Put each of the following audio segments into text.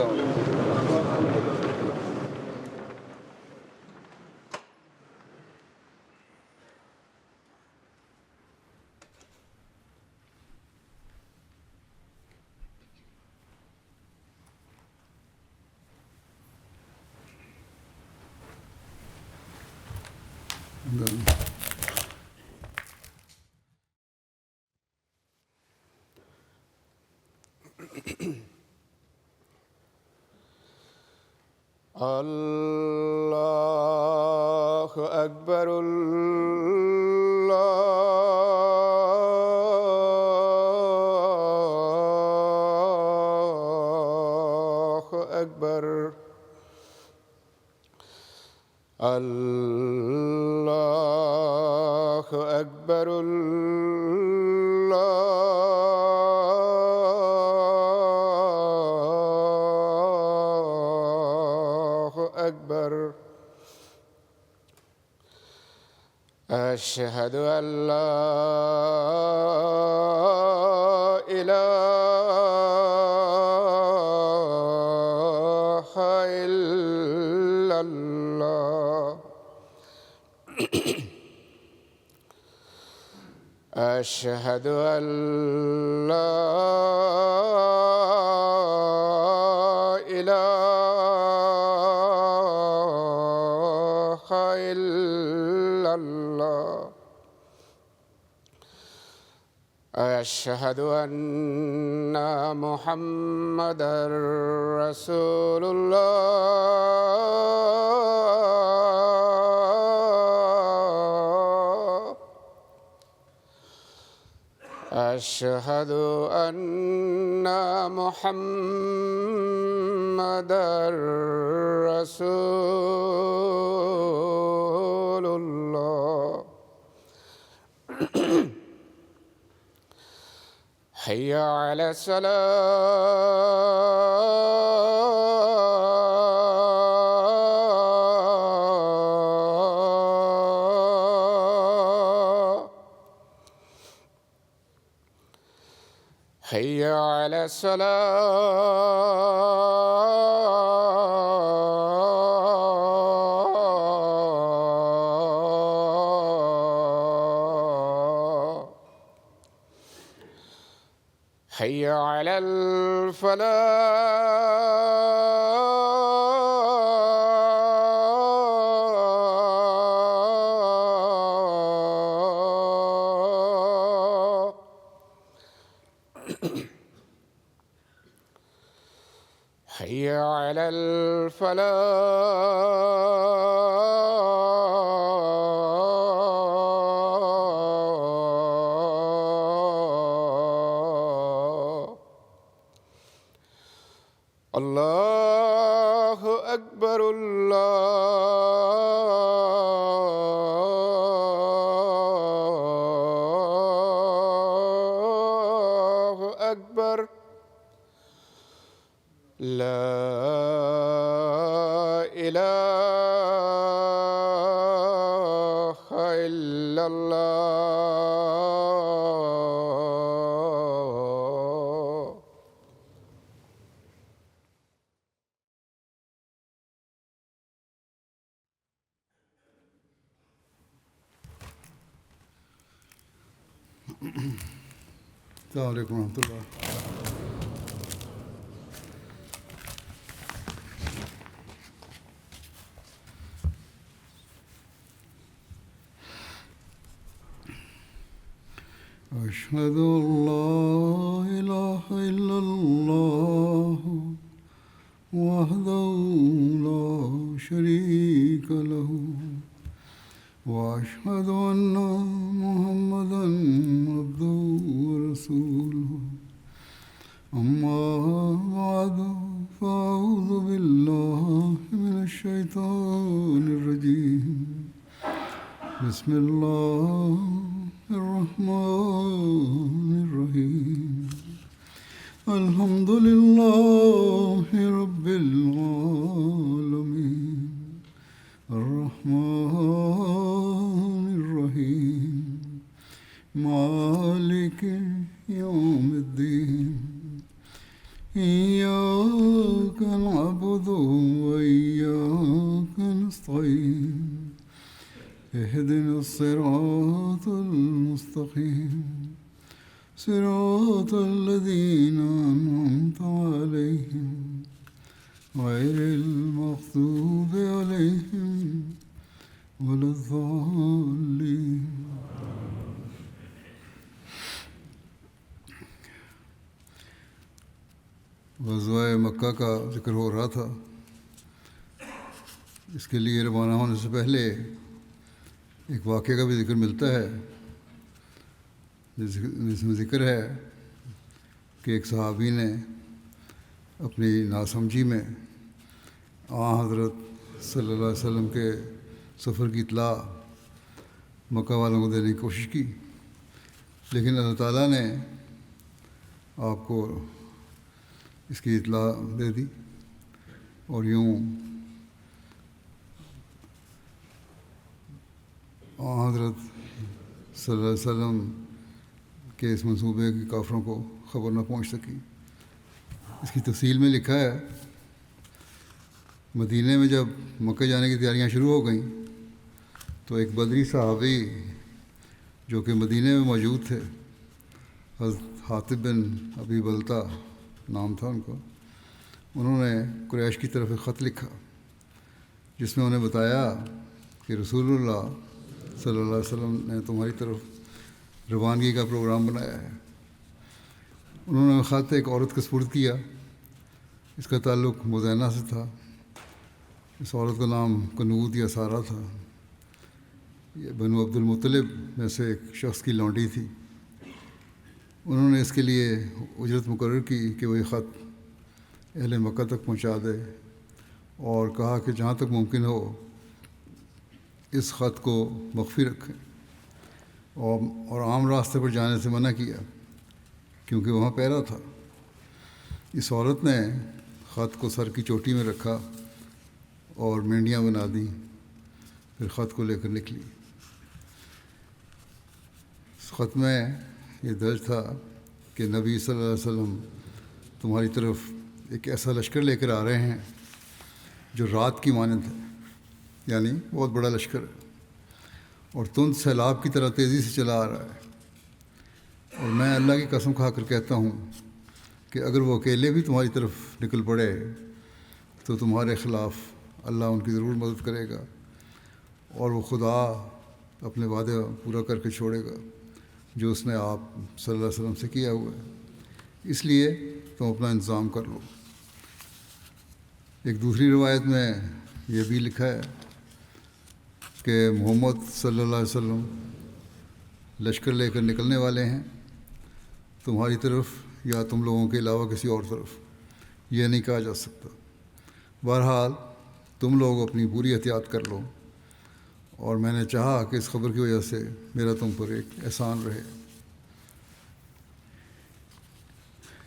السلام علیکم. اللہ اکبر اللہ اکبر اللہ اکبر اللہ اکبر. أشهد أن لا إله إلا الله. أشهد أن لا إله إلا الله. أشهد أن محمدًا رسول الله. أشهد أن محمدًا رسول الله. حي على الصلاة. حي على الصلاة. حي على الفلاح. حي على الفلاح. الله أكبر الله أكبر. لا إله إلا الله. السلام علیکم ورحمۃ اللہ. أشهد أن لا إله إلا الله وحده لا شريك له وأشهد أن محمدًا عبده ورسوله. أما بعد فأعوذ بالله من الشيطان الرجيم. بسم الله الرحمن الرحيم. الحمد لله رب العالمين. الرحمن الرحيم. مالك يوم الدين. إياك اهدنا الصراط المستقيم صراط الذين أنعمت عليهم غير المغضوب عليهم ولا الضالين. غزوہ مکہ کا ذکر ہو رہا تھا. اس کے لیے روانہ ہونے سے پہلے ایک واقعے کا بھی ذکر ملتا ہے، جس میں ذکر ہے کہ ایک صحابی نے اپنی ناسمجھی میں حضرت صلی اللہ علیہ وسلم کے سفر کی اطلاع مکہ والوں کو دینے کی کوشش کی، لیکن اللہ تعالیٰ نے آپ کو اس کی اطلاع دے دی، اور یوں حضرت صلی اللہ علیہ وسلم کے اس منصوبے کی کافروں کو خبر نہ پہنچ سکی. اس کی تفصیل میں لکھا ہے، مدینے میں جب مکہ جانے کی تیاریاں شروع ہو گئیں تو ایک بدری صحابی جو کہ مدینے میں موجود تھے، حضرت حاطب بن ابی بلتہ نام تھا ان کو، انہوں نے قریش کی طرف ایک خط لکھا جس میں انہیں بتایا کہ رسول اللہ صلی اللہ علیہ وسلم نے تمہاری طرف روانگی کا پروگرام بنایا ہے. انہوں نے خط ایک عورت کا سپرد کیا. اس کا تعلق مزینہ سے تھا. اس عورت کا نام کنود یا سارہ تھا. یہ بنو عبد المطلب میں سے ایک شخص کی لونڈی تھی. انہوں نے اس کے لیے اجرت مقرر کی کہ وہ یہ خط اہل مکہ تک پہنچا دے، اور کہا کہ جہاں تک ممکن ہو اس خط کو مخفی رکھیں، اور عام راستے پر جانے سے منع کیا کیونکہ وہاں پہرا تھا. اس عورت نے خط کو سر کی چوٹی میں رکھا اور مینڈیاں بنا دیں، پھر خط کو لے کر نکلی. اس خط میں یہ درج تھا کہ نبی صلی اللہ علیہ وسلم تمہاری طرف ایک ایسا لشکر لے کر آ رہے ہیں جو رات کی مانند ہے، یعنی بہت بڑا لشکر ہے، اور تند سیلاب کی طرح تیزی سے چلا آ رہا ہے. اور میں اللہ کی قسم کھا کر کہتا ہوں کہ اگر وہ اکیلے بھی تمہاری طرف نکل پڑے تو تمہارے خلاف اللہ ان کی ضرور مدد کرے گا، اور وہ خدا اپنے وعدے پورا کر کے چھوڑے گا جو اس نے آپ صلی اللہ علیہ وسلم سے کیا ہوا ہے. اس لیے تم اپنا انتظام کر لو. ایک دوسری روایت میں یہ بھی لکھا ہے کہ محمد صلی اللہ علیہ وسلم لشکر لے کر نکلنے والے ہیں تمہاری طرف یا تم لوگوں کے علاوہ کسی اور طرف، یہ نہیں کہا جا سکتا. بہرحال تم لوگ اپنی پوری احتیاط کر لو، اور میں نے چاہا کہ اس خبر کی وجہ سے میرا تم پر ایک احسان رہے.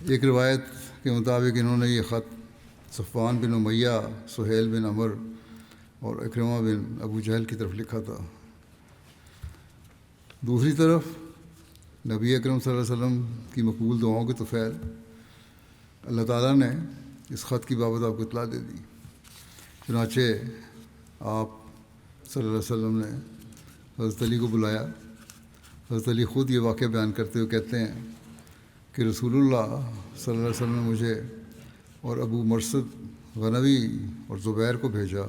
ایک روایت کے مطابق انہوں نے یہ خط صفوان بن امیہ، سہیل بن عمر اور اکرمہ بن ابو جہل کی طرف لکھا تھا. دوسری طرف نبی اکرم صلی اللہ علیہ وسلم کی مقبول دعاؤں کے طفیل اللہ تعالیٰ نے اس خط کی بابت آپ کو اطلاع دے دی. چنانچہ آپ صلی اللہ علیہ وسلم نے حضرت علی کو بلایا. حضرت علی خود یہ واقعہ بیان کرتے ہوئے کہتے ہیں کہ رسول اللہ صلی اللہ علیہ وسلم نے مجھے اور ابو مرثد غنوی اور زبیر کو بھیجا،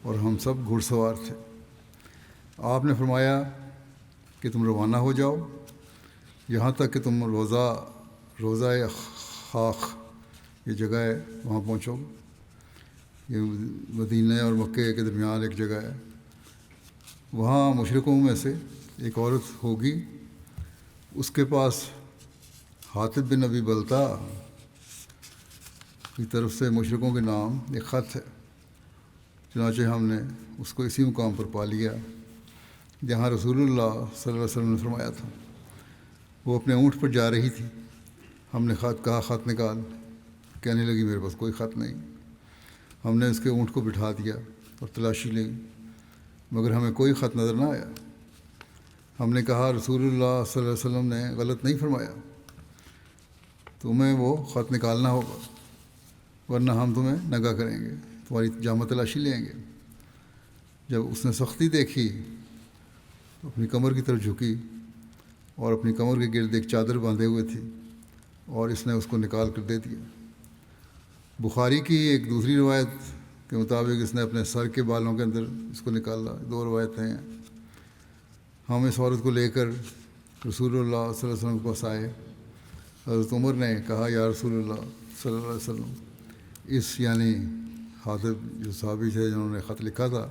اور ہم سب گھڑ سوار تھے. آپ نے فرمایا کہ تم روانہ ہو جاؤ یہاں تک کہ تم روضہ خاخ، یہ جگہ ہے، وہاں پہنچو. یہ مدینہ اور مکے کے درمیان ایک جگہ ہے. وہاں مشرکوں میں سے ایک عورت ہوگی، اس کے پاس حاطب بن ابی بلتہ کی طرف سے مشرکوں کے نام ایک خط ہے. چنانچہ ہم نے اس کو اسی مقام پر پا لیا جہاں رسول اللہ صلی اللہ علیہ وسلم نے فرمایا تھا. وہ اپنے اونٹ پر جا رہی تھی. ہم نے کہا خط نکال. کہنے لگی میرے پاس کوئی خط نہیں. ہم نے اس کے اونٹ کو بٹھا دیا اور تلاشی لی، مگر ہمیں کوئی خط نظر نہ آیا. ہم نے کہا رسول اللہ صلی اللہ علیہ وسلم نے غلط نہیں فرمایا، تمہیں وہ خط نکالنا ہوگا ورنہ ہم تمہیں ننگا کریں گے، تمہاری جامہ تلاشی لیں گے. جب اس نے سختی دیکھی اپنی کمر کی طرف جھکی اور اپنی کمر کے گرد ایک چادر باندھے ہوئے تھی اور اس نے اس کو نکال کر دے دیا۔ بخاری کی ایک دوسری روایت کے مطابق اس نے اپنے سر کے بالوں کے اندر اس کو نکالا۔ دو روایتیں ہیں۔ ہم اس عورت کو لے کر رسول اللہ صلی اللہ علیہ وسلم کے پاس آئے۔ حضرت عمر نے کہا یا رسول اللہ صلی اللہ علیہ وسلم، اس یعنی حاطب جو صحابی تھے جنہوں نے خط لکھا تھا،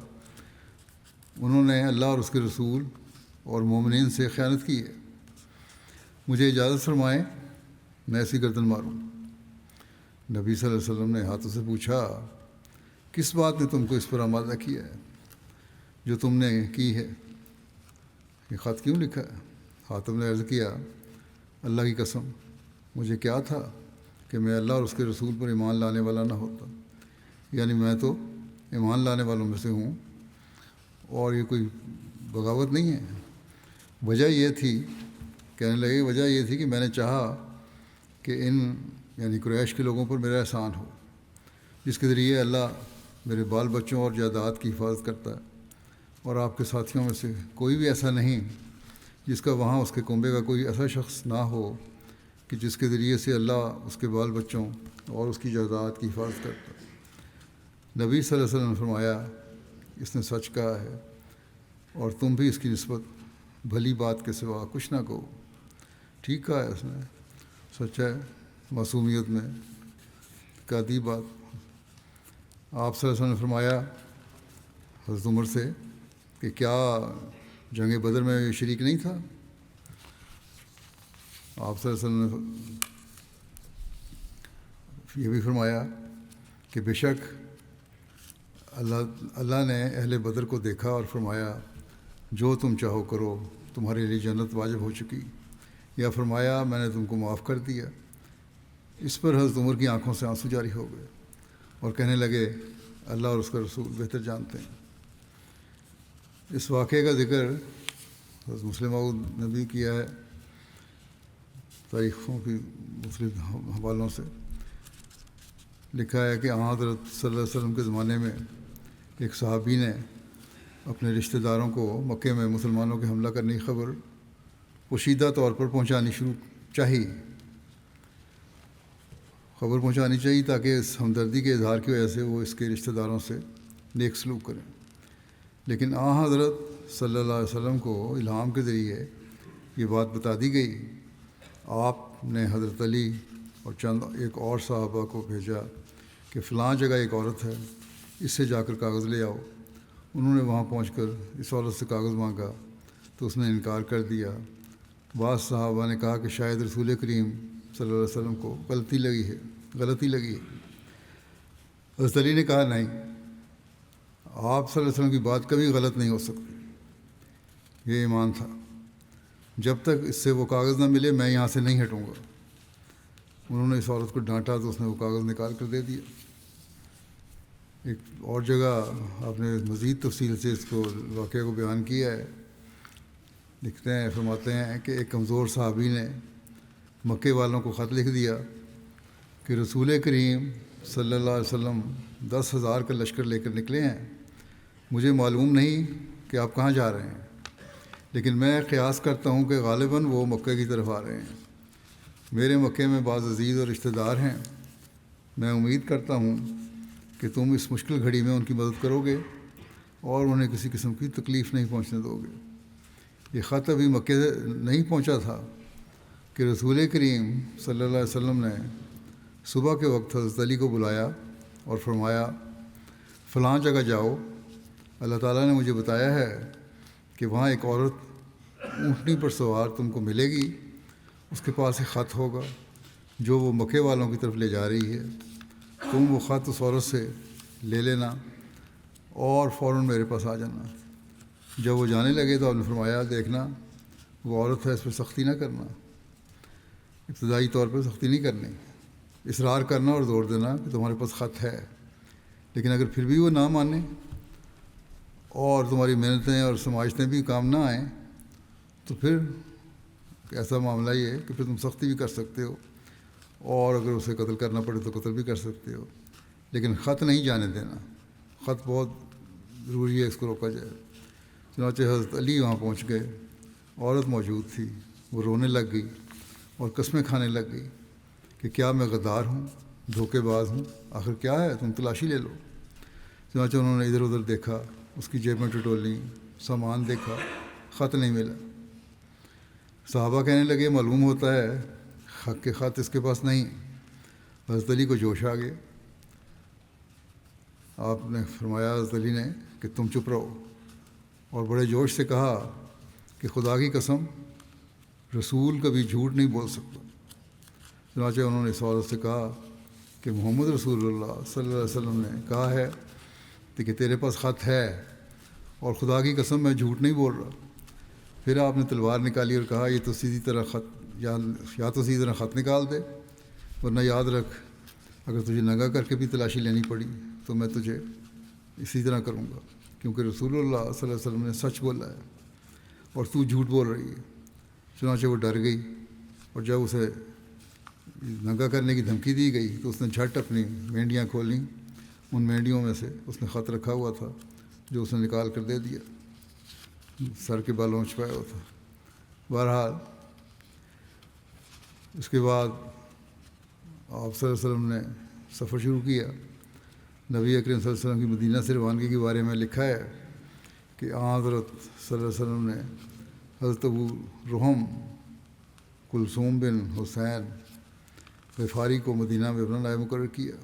انہوں نے اللہ اور اس کے رسول اور مومنین سے خیانت کی ہے، مجھے اجازت فرمائیں میں ایسی گردن ماروں۔ نبی صلی اللہ علیہ وسلم نے ہاتھوں سے پوچھا کس بات نے تم کو اس پر آمادہ کیا ہے جو تم نے کی ہے؟ یہ خط کیوں لکھا ہے؟ حاتم نے عرض کیا اللہ کی قسم مجھے کیا تھا کہ میں اللہ اور اس کے رسول پر ایمان لانے والا نہ ہوتا، یعنی میں تو ایمان لانے والوں میں سے ہوں اور یہ کوئی بغاوت نہیں ہے۔ وجہ یہ تھی، کہنے لگے وجہ یہ تھی کہ میں نے چاہا کہ ان یعنی قریش کے لوگوں پر میرا احسان ہو جس کے ذریعے اللہ میرے بال بچوں اور جائیداد کی حفاظت کرتا ہے، اور آپ کے ساتھیوں میں سے کوئی بھی ایسا نہیں جس کا وہاں اس کے کنبے کا کوئی ایسا شخص نہ ہو کہ جس کے ذریعے سے اللہ اس کے بال بچوں اور اس کی جائیداد کی حفاظت کرتا ہے۔ نبی صلی اللہ علیہ وسلم نے فرمایا اس نے سچ کہا ہے اور تم بھی اس کی نسبت بھلی بات کے سوا کچھ نہ کہو۔ ٹھیک کہا ہے اس نے، سچ ہے، معصومیت میں کا دی بات۔ آپ صلی اللہ علیہ وسلم نے فرمایا حضرت عمر سے کہ کیا جنگ بدر میں شریک نہیں تھا؟ آپ صلی اللہ علیہ وسلم نے یہ بھی فرمایا کہ بے شک اللہ نے اہل بدر کو دیکھا اور فرمایا جو تم چاہو کرو، تمہارے لیے جنت واجب ہو چکی، یا فرمایا میں نے تم کو معاف کر دیا۔ اس پر حضرت عمر کی آنکھوں سے آنسو جاری ہو گئے اور کہنے لگے اللہ اور اس کا رسول بہتر جانتے ہیں۔ اس واقعے کا ذکر حضرت مسلم موعود نے بھی کیا ہے تاریخوں کی مختلف حوالوں سے۔ لکھا ہے کہ حضرت صلی اللہ علیہ وسلم کے زمانے میں ایک صحابی نے اپنے رشتہ داروں کو مکے میں مسلمانوں کے حملہ کرنے کی خبر پوشیدہ طور پر پہنچانی چاہیے تاکہ اس ہمدردی کے اظہار کی وجہ سے وہ اس کے رشتہ داروں سے نیک سلوک کریں۔ لیکن حضرت صلی اللہ علیہ وسلم کو الہام کے ذریعے یہ بات بتا دی گئی۔ آپ نے حضرت علی اور چند ایک اور صحابہ کو بھیجا کہ فلاں جگہ ایک عورت ہے، اس سے جا کر کاغذ لے آؤ۔ انہوں نے وہاں پہنچ کر اس عورت سے کاغذ مانگا تو اس نے انکار کر دیا۔ بعض صحابہ نے کہا کہ شاید رسول کریم صلی اللہ علیہ وسلم کو غلطی لگی ہے۔ حضرت علی نے کہا نہیں، آپ صلی اللہ علیہ وسلم کی بات کبھی غلط نہیں ہو سکتی، یہ ایمان تھا، جب تک اس سے وہ کاغذ نہ ملے میں یہاں سے نہیں ہٹوں گا۔ انہوں نے اس عورت کو ڈانٹا تو اس نے وہ کاغذ نکال کر دے دیا۔ ایک اور جگہ آپ نے مزید تفصیل سے اس کو واقعے کو بیان کیا ہے۔ لکھتے ہیں، فرماتے ہیں کہ ایک کمزور صحابی نے مکے والوں کو خط لکھ دیا کہ رسول کریم صلی اللہ علیہ وسلم 10,000 کا لشکر لے کر نکلے ہیں، مجھے معلوم نہیں کہ آپ کہاں جا رہے ہیں، لیکن میں قیاس کرتا ہوں کہ غالباً وہ مکے کی طرف آ رہے ہیں۔ میرے مکے میں بعض عزیز اور رشتہ دار ہیں، میں امید کرتا ہوں کہ تم اس مشکل گھڑی میں ان کی مدد کرو گے اور انہیں کسی قسم کی تکلیف نہیں پہنچنے دو گے۔ یہ خط ابھی مکے نہیں پہنچا تھا کہ رسول کریم صلی اللہ علیہ وسلم نے صبح کے وقت حضرت علی کو بلایا اور فرمایا فلاں جگہ جاؤ، اللہ تعالیٰ نے مجھے بتایا ہے کہ وہاں ایک عورت اونٹنی پر سوار تم کو ملے گی، اس کے پاس ایک خط ہوگا جو وہ مکے والوں کی طرف لے جا رہی ہے، تم وہ خط اس عورت سے لے لینا اور فوراً میرے پاس آ جانا۔ جب وہ جانے لگے تو آپ نے فرمایا دیکھنا وہ عورت ہے، اس پہ سختی نہ کرنا، ابتدائی طور پر سختی نہیں کرنی، اصرار کرنا اور زور دینا کہ تمہارے پاس خط ہے، لیکن اگر پھر بھی وہ نہ مانے اور تمہاری محنتیں اور سماجتیں بھی کام نہ آئیں تو پھر ایسا معاملہ یہ ہے کہ پھر تم سختی بھی کر سکتے ہو اور اگر اسے قتل کرنا پڑے تو قتل بھی کر سکتے ہو، لیکن خط نہیں جانے دینا، خط بہت ضروری ہے، اس کو روکا جائے۔ چنانچہ حضرت علی وہاں پہنچ گئے. عورت موجود تھی. وہ رونے لگ گئی اور قسمیں کھانے لگ گئی کہ کیا میں غدار ہوں, دھوکے باز ہوں, آخر کیا ہے, تم تلاشی لے لو. چنانچہ انہوں نے ادھر ادھر دیکھا, اس کی جیبیں ٹٹولیں, سامان دیکھا, خط نہیں ملا. صحابہ کہنے لگے معلوم ہوتا ہے حق کے خط اس کے پاس نہیں. حضرت علی کو جوش آ گیا. آپ نے فرمایا, حضرت علی نے, کہ تم چپ رہو, اور بڑے جوش سے کہا کہ خدا کی قسم رسول کبھی جھوٹ نہیں بول سکتا. چنانچہ انہوں نے اس عورت سے کہا کہ محمد رسول اللہ صلی اللہ علیہ وسلم نے کہا ہے کہ تیرے پاس خط ہے, اور خدا کی قسم میں جھوٹ نہیں بول رہا. پھر آپ نے تلوار نکالی اور کہا یہ تو سیدھی طرح خط یا تو سیدھی طرح خط نکال دے, ورنہ یاد رکھ اگر تجھے ننگا کر کے بھی تلاشی لینی پڑی تو میں تجھے اسی طرح کروں گا, کیونکہ رسول اللہ صلی اللہ علیہ وسلم نے سچ بولا ہے اور تو جھوٹ بول رہی ہے. چنانچہ وہ ڈر گئی, اور جب اسے ننگا کرنے کی دھمکی دی گئی تو اس نے جھٹ اپنی مینڈیاں کھولیں. ان مینڈیوں میں سے اس نے خط رکھا ہوا تھا جو اس نے نکال کر دے دیا, سر کے بالوں میں چھپایا ہوا تھا. بہرحال اس کے بعد آپ صلی اللہ علیہ وسلم نے سفر شروع کیا. نبی اکرم صلی اللہ علیہ وسلم کی مدینہ سے روانگی کے بارے میں لکھا ہے کہ حضرت صلی اللہ علیہ وسلم نے حضرت ابو رحم کلثوم بن حسین غفاری کو مدینہ میں اپنا نائب مقرر کیا.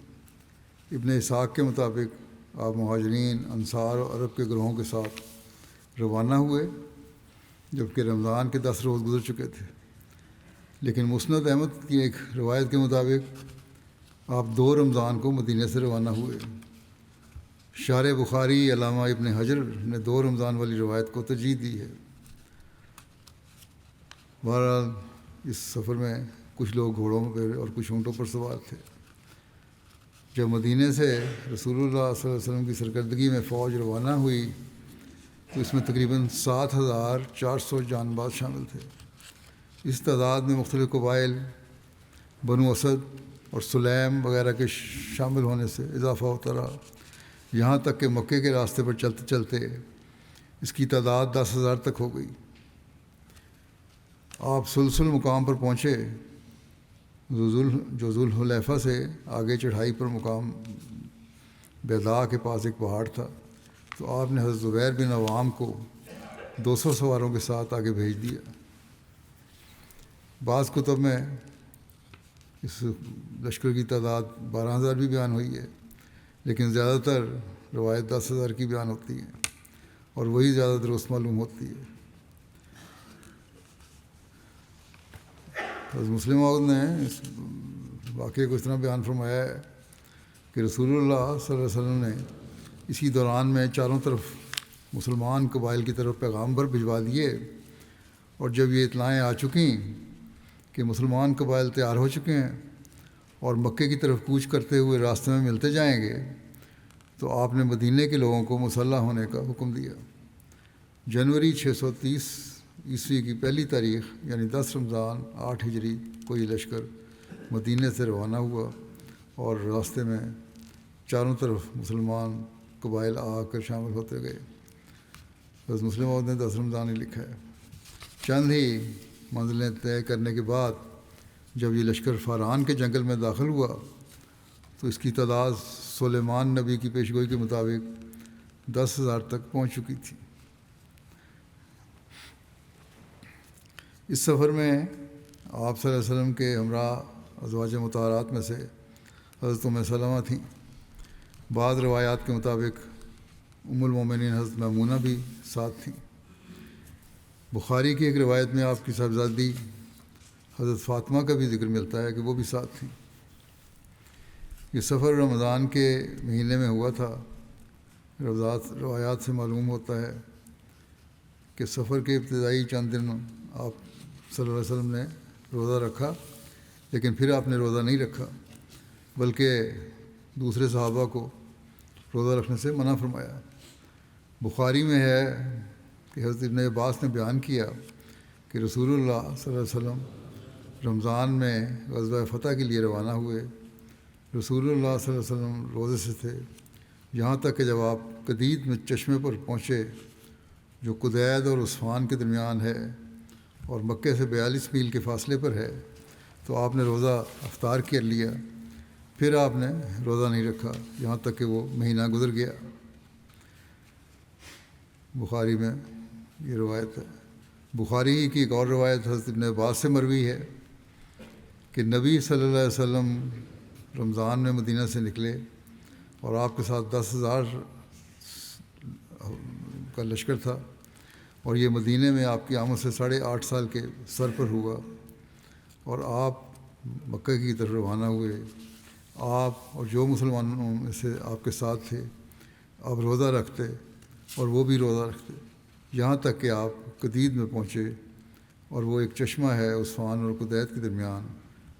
ابن اسحاق کے مطابق آپ مہاجرین, انصار اور عرب کے گروہوں کے ساتھ روانہ ہوئے جبکہ رمضان کے 10 روز گزر چکے تھے. لیکن مسند احمد کی ایک روایت کے مطابق آپ 2 رمضان کو مدینہ سے روانہ ہوئے. شارح بخاری علامہ ابن حجر نے 2 رمضان والی روایت کو ترجیح دی ہے. بہرحال اس سفر میں کچھ لوگ گھوڑوں پر اور کچھ اونٹوں پر سوار تھے. جب مدینہ سے رسول اللہ صلی اللہ علیہ وسلم کی سرکردگی میں فوج روانہ ہوئی تو اس میں تقریباً 7,400 جان باز شامل تھے. اس تعداد میں مختلف قبائل بنو اسد اور سلیم وغیرہ کے شامل ہونے سے اضافہ ہوتا رہا, یہاں تک کہ مکے کے راستے پر چلتے چلتے اس کی تعداد 10,000 تک ہو گئی. آپ سلسل مقام پر پہنچے جو ذوالحلیفہ سے آگے چڑھائی پر مقام بیضاء کے پاس ایک پہاڑ تھا. تو آپ نے حضرت زبیر بن عوام کو 200 سواروں کے ساتھ آگے بھیج دیا. بعض کتب میں اس لشکر کی تعداد 12,000 بھی بیان ہوئی ہے, لیکن زیادہ تر روایت 10,000 کی بیان ہوتی ہے اور وہی زیادہ درست معلوم ہوتی ہے. حضرت مسلم موعود نے اس واقعے کو اس طرح بیان فرمایا ہے کہ رسول اللہ صلی اللہ علیہ وسلم نے اسی دوران میں چاروں طرف مسلمان قبائل کی طرف پیغامبر بھجوا دیے, اور جب یہ اطلاعیں آ چکیں کہ مسلمان قبائل تیار ہو چکے ہیں اور مکے کی طرف کوچ کرتے ہوئے راستے میں ملتے جائیں گے, تو آپ نے مدینہ کے لوگوں کو مسلح ہونے کا حکم دیا. جنوری 630 عیسوی کی پہلی تاریخ یعنی 10 رمضان 8 ہجری کو یہ لشکر مدینہ سے روانہ ہوا, اور راستے میں چاروں طرف مسلمان قبائل آ کر شامل ہوتے گئے. بس مسلم عورت نے 10 رمضان ہی لکھا ہے. چند ہی منزلیں طے کرنے کے بعد جب یہ لشکر فاران کے جنگل میں داخل ہوا تو اس کی تعداد سلیمان نبی کی پیشگوئی کے مطابق 10,000 تک پہنچ چکی تھی. اس سفر میں آپ صلی اللہ علیہ وسلم کے ہمراہ ازواج مطہرات میں سے حضرت ام سلمہ تھیں. بعض روایات کے مطابق ام المومنین حضرت میمونہ بھی ساتھ تھیں. بخاری کی ایک روایت میں آپ کی صاحبزادی حضرت فاطمہ کا بھی ذکر ملتا ہے کہ وہ بھی ساتھ تھیں. یہ سفر رمضان کے مہینے میں ہوا تھا. روایات سے معلوم ہوتا ہے کہ سفر کے ابتدائی چند دن آپ صلی اللہ علیہ وسلم نے روزہ رکھا, لیکن پھر آپ نے روزہ نہیں رکھا بلکہ دوسرے صحابہ کو روزہ رکھنے سے منع فرمایا. بخاری میں ہے کہ حضرت ابن عباس نے بیان کیا کہ رسول اللہ صلی اللہ علیہ وسلم رمضان میں غزوہ فتح کے لیے روانہ ہوئے. رسول اللہ صلی اللہ علیہ وسلم روزے سے تھے, یہاں تک کہ جب آپ قدید میں چشمے پر پہنچے جو قدید اور عثفان کے درمیان ہے اور مکے سے 42 میل کے فاصلے پر ہے، تو آپ نے روزہ افطار کر لیا، پھر آپ نے روزہ نہیں رکھا یہاں تک کہ وہ مہینہ گزر گیا۔ بخاری میں یہ روایت ہے۔ بخاری ہی کی ایک اور روایت حضرت ابن عباس سے مروی ہے کہ نبی صلی اللہ علیہ وسلم رمضان میں مدینہ سے نکلے اور آپ کے ساتھ 10,000 کا لشکر تھا، اور یہ مدینہ میں آپ کی آمد سے 8.5 سال کے سر پر ہوا، اور آپ مکہ کی طرف روانہ ہوئے۔ آپ اور جو مسلمانوں میں سے آپ کے ساتھ تھے آپ روزہ رکھتے اور وہ بھی روزہ رکھتے، یہاں تک کہ آپ قدید میں پہنچے، اور وہ ایک چشمہ ہے عثفان اور قدید کے درمیان،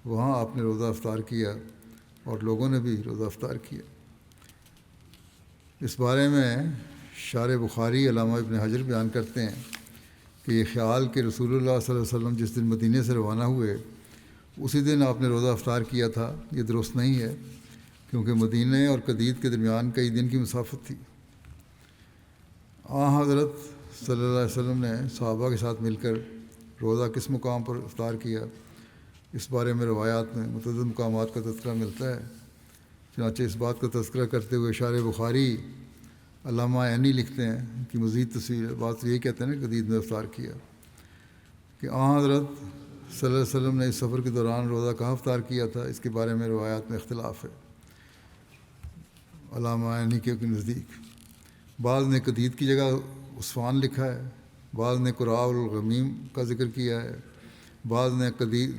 وہاں آپ نے روزہ افطار کیا اور لوگوں نے بھی روزہ افطار کیا۔ اس بارے میں شارح بخاری علامہ ابن حجر بیان کرتے ہیں کہ یہ خیال کہ رسول اللہ صلی اللہ علیہ وسلم جس دن مدینہ سے روانہ ہوئے اسی دن آپ نے روزہ افطار کیا تھا، یہ درست نہیں ہے، کیونکہ مدینہ اور قدید کے درمیان کئی دن کی مسافت تھی۔ حضرت صلی اللہ علیہ وسلم نے صحابہ کے ساتھ مل کر روزہ کس مقام پر افطار کیا، اس بارے میں روایات میں متعدد مقامات کا تذکرہ ملتا ہے۔ چنانچہ اس بات کا تذکرہ کرتے ہوئے شارح بخاری علامہ عینی لکھتے ہیں کہ مزید تصویر بات یہی کہتے ہیں نا قدید میں افطار کیا، کہ حضرت صلی اللہ علیہ وسلم نے اس سفر کے دوران روزہ کہاں افطار کیا تھا، اس کے بارے میں روایات میں اختلاف ہے علامہ عینی کے نزدیک۔ بعض نے قدید کی جگہ عثفان لکھا ہے، بعض نے قراء الغمیم کا ذکر کیا ہے، بعض نے قدید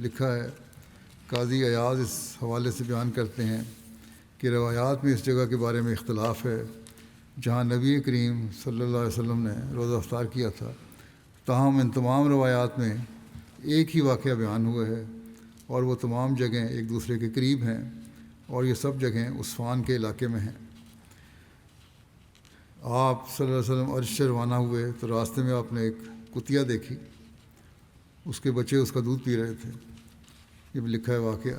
لکھا ہے۔ قاضی ایاز اس حوالے سے بیان کرتے ہیں کہ روایات میں اس جگہ کے بارے میں اختلاف ہے جہاں نبی کریم صلی اللہ علیہ وسلم نے روزہ افطار کیا تھا، تاہم ان تمام روایات میں ایک ہی واقعہ بیان ہوا ہے، اور وہ تمام جگہیں ایک دوسرے کے قریب ہیں، اور یہ سب جگہیں عثفان کے علاقے میں ہیں۔ آپ صلی اللہ علیہ وسلم عرش سے روانہ ہوئے تو راستے میں آپ نے ایک کتیا دیکھی، اس کے بچے اس کا دودھ پی رہے تھے۔ یہ بھی لکھا ہے واقعہ،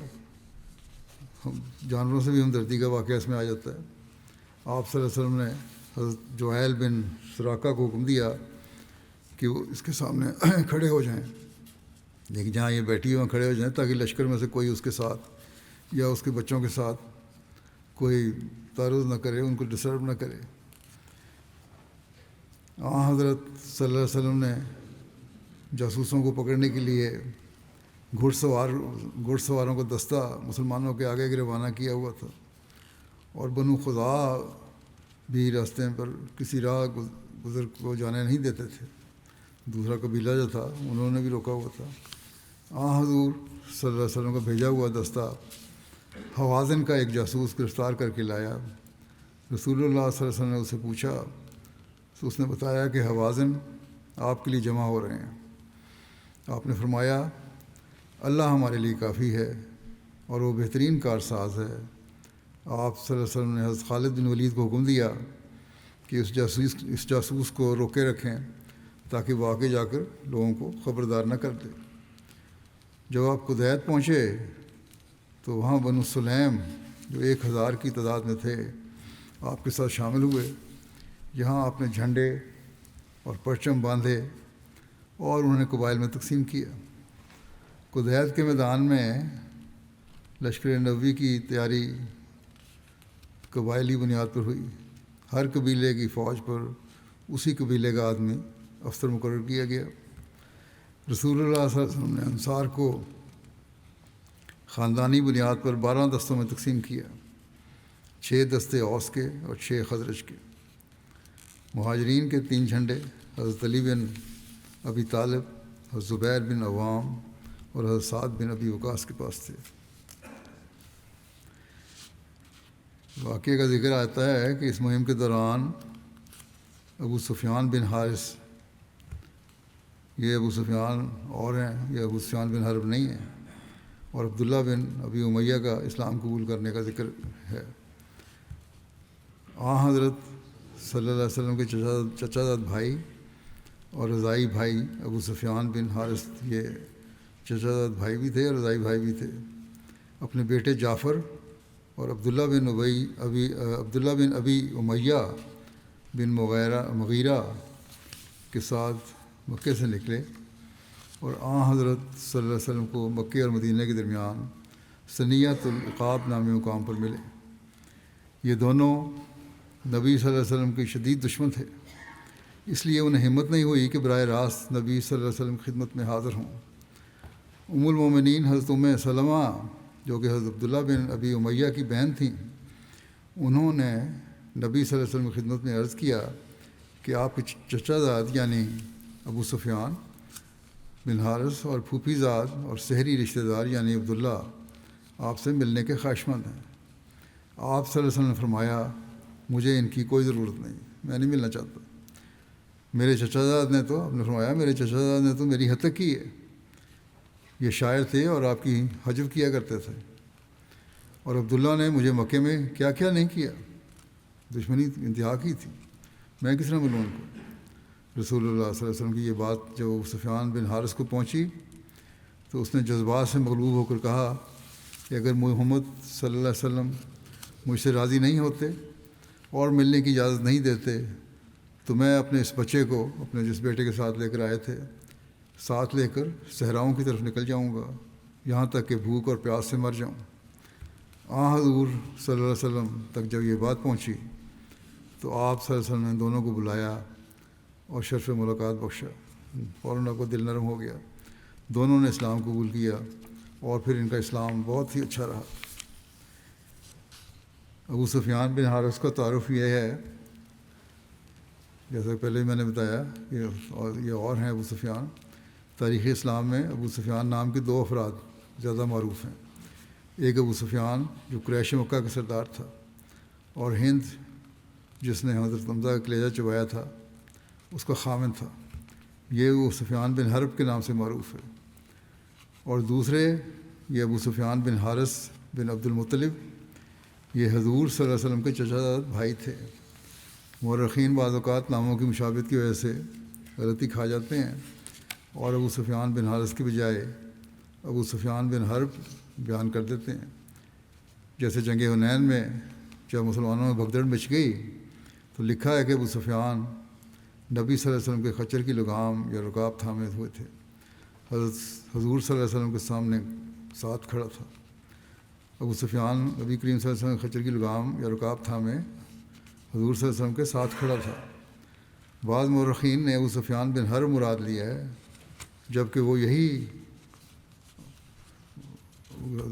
جانوروں سے بھی ہمدردی کا واقعہ اس میں آ جاتا ہے۔ آپ صلی اللہ علیہ وسلم نے حضرت جوہیل بن سراقہ کو حکم دیا کہ وہ اس کے سامنے کھڑے ہو جائیں، لیکن جہاں یہ بیٹھی وہاں کھڑے ہو جائیں تاکہ لشکر میں سے کوئی اس کے ساتھ یا اس کے بچوں کے ساتھ کوئی تعرض نہ کرے، ان کو ڈسٹرب نہ کرے۔ حضرت صلی اللہ علیہ وسلم نے جاسوسوں کو پکڑنے کے لیے گھڑ سواروں کا دستہ مسلمانوں کے آگے روانہ کیا ہوا تھا، اور بنو خزاعہ بھی راستے پر کسی راہ گزر کو جانے نہیں دیتے تھے، دوسرا قبیلہ جو تھا انہوں نے بھی روکا ہوا تھا۔ حضور صلی اللہ علیہ وسلم کا بھیجا ہوا دستہ حوازن کا ایک جاسوس گرفتار کر کے لایا۔ رسول اللہ صلی اللہ علیہ وسلم نے اسے پوچھا تو اس نے بتایا کہ حوازن آپ کے لیے جمع ہو رہے ہیں۔ آپ نے فرمایا اللہ ہمارے لیے کافی ہے اور وہ بہترین کارساز ہے۔ آپ صلی اللہ علیہ وسلم نے حضرت خالد بن ولید کو حکم دیا کہ اس جاسوس کو روکے رکھیں تاکہ وہ آگے جا کر لوگوں کو خبردار نہ کر دے۔ جب آپ قدید پہنچے تو وہاں بنو سلیم جو 1000 کی تعداد میں تھے آپ کے ساتھ شامل ہوئے۔ یہاں آپ نے جھنڈے اور پرچم باندھے اور انہیں قبائل میں تقسیم کیا۔ قدید کے میدان میں لشکر نبوی کی تیاری قبائلی بنیاد پر ہوئی۔ ہر قبیلے کی فوج پر اسی قبیلے کا آدمی افسر مقرر کیا گیا۔ رسول اللہ صلی اللہ علیہ وسلم نے انصار کو خاندانی بنیاد پر 12 دستوں میں تقسیم کیا، 6 دستے اوس کے اور 6 خزرج کے۔ مہاجرین کے 3 جھنڈے حضرت علی بن ابی طالب، حضرت زبیر بن عوام اور حضرت سعد بن ابی وقاص کے پاس تھے۔ واقعے کا ذکر آتا ہے کہ اس مہم کے دوران ابو سفیان بن حارث، یہ ابو سفیان اور ہیں، یہ ابو سفیان بن حرب نہیں ہیں، اور عبداللہ بن ابی امیہ کا اسلام قبول کرنے کا ذکر ہے۔ حضرت صلی اللہ علیہ وسلم کے چچا زاد بھائی اور رضائی بھائی ابو سفیان بن حارث، یہ چچا زاد بھائی بھی تھے اور رضائی بھائی بھی تھے، اپنے بیٹے جعفر اور عبداللہ بن ابی امیہ بن مغیرہ کے ساتھ مکے سے نکلے اور حضرت صلی اللہ علیہ وسلم کو مکے اور مدینہ کے درمیان ثنیۃ العقاب نامی مقام پر ملے۔ یہ دونوں نبی صلی اللہ علیہ وسلم کے شدید دشمن تھے، اس لیے انہیں ہمت نہیں ہوئی کہ براہ راست نبی صلی اللہ علیہ وسلم کی خدمت میں حاضر ہوں۔ المومنین حضرت سلمہ جو کہ حضرت عبداللہ بن ابی امیہ کی بہن تھیں، انہوں نے نبی صلی اللہ علیہ وسلم کی خدمت میں عرض کیا کہ آپ کے چچا زاد یعنی ابو سفیان بن حارث اور پھوپھی زاد اور سحری رشتہ دار یعنی عبداللہ آپ سے ملنے کے خواہشمند ہیں۔ آپ صلی اللہ علیہ وسلم نے فرمایا مجھے ان کی کوئی ضرورت نہیں، میں نہیں ملنا چاہتا۔ میرے چچا زاد نے تو آپ نے فرمایا میرے چچا زاد نے تو میری حتک کی ہے، یہ شاعر تھے اور آپ کی حجب کیا کرتے تھے، اور عبداللہ نے مجھے مکے میں کیا کیا نہیں کیا، دشمنی انتہا کی تھی، میں کس طرح ملوں ان کو۔ رسول اللہ صلی اللہ علیہ وسلم کی یہ بات جب ابو سفیان بن حارث کو پہنچی تو اس نے جذبات سے مغلوب ہو کر کہا کہ اگر محمد صلی اللہ علیہ وسلم مجھ سے راضی نہیں ہوتے اور ملنے کی اجازت نہیں دیتے تو میں اپنے اس بچے کو اپنے جس بیٹے کے ساتھ لے کر آئے تھے ساتھ لے کر صحراؤں کی طرف نکل جاؤں گا، یہاں تک کہ بھوک اور پیاس سے مر جاؤں۔ حضور صلی اللہ علیہ وسلم تک جب یہ بات پہنچی تو آپ صلی اللہ علیہ وسلم نے دونوں کو بلایا اور شرف ملاقات بخشا۔ فوراً آپ کو دل نرم ہو گیا، دونوں نے اسلام قبول کیا اور پھر ان کا اسلام بہت ہی اچھا رہا۔ ابو سفیان بن حارث کا تعارف یہ ہے، جیسا پہلے میں نے بتایا کہ یہ اور ہیں ابو سفیان۔ تاریخ اسلام میں ابو سفیان نام کے 2 افراد زیادہ معروف ہیں، ایک ابو سفیان جو قریش مکہ کا سردار تھا، اور ہند جس نے حضرت حمزہ کا کلیجہ چبایا تھا اس کا خامن تھا، یہ ابو سفیان بن حرب کے نام سے معروف ہے۔ اور دوسرے یہ ابو سفیان بن حارث بن عبد المطلب، یہ حضور صلی اللہ علیہ وسلم کے چچا زاد بھائی تھے۔ مورخین بعض اوقات ناموں کی مشابہت کی وجہ سے غلطی کھا جاتے ہیں اور ابو سفیان بن حارث کی بجائے ابو سفیان بن حرب بیان کر دیتے ہیں۔ جیسے جنگ حنین میں جب مسلمانوں میں بھگدڑ مچ گئی تو لکھا ہے کہ ابو سفیان نبی صلی اللہ علیہ وسلم کے خچر کی لگام یا رکاب تھامے ہوئے تھے، حضور صلی اللہ علیہ وسلم کے سامنے ساتھ کھڑا تھا۔ ابو سفیان نبی کریم صلی اللہ علیہ وسلم کے خچر کی لگام یا رکاب تھامے حضور صلی اللہ علیہ وسلم کے ساتھ کھڑا تھا۔ بعض مورخین نے ابو سفیان بن حرب مراد لیا ہے، جبکہ وہ یہی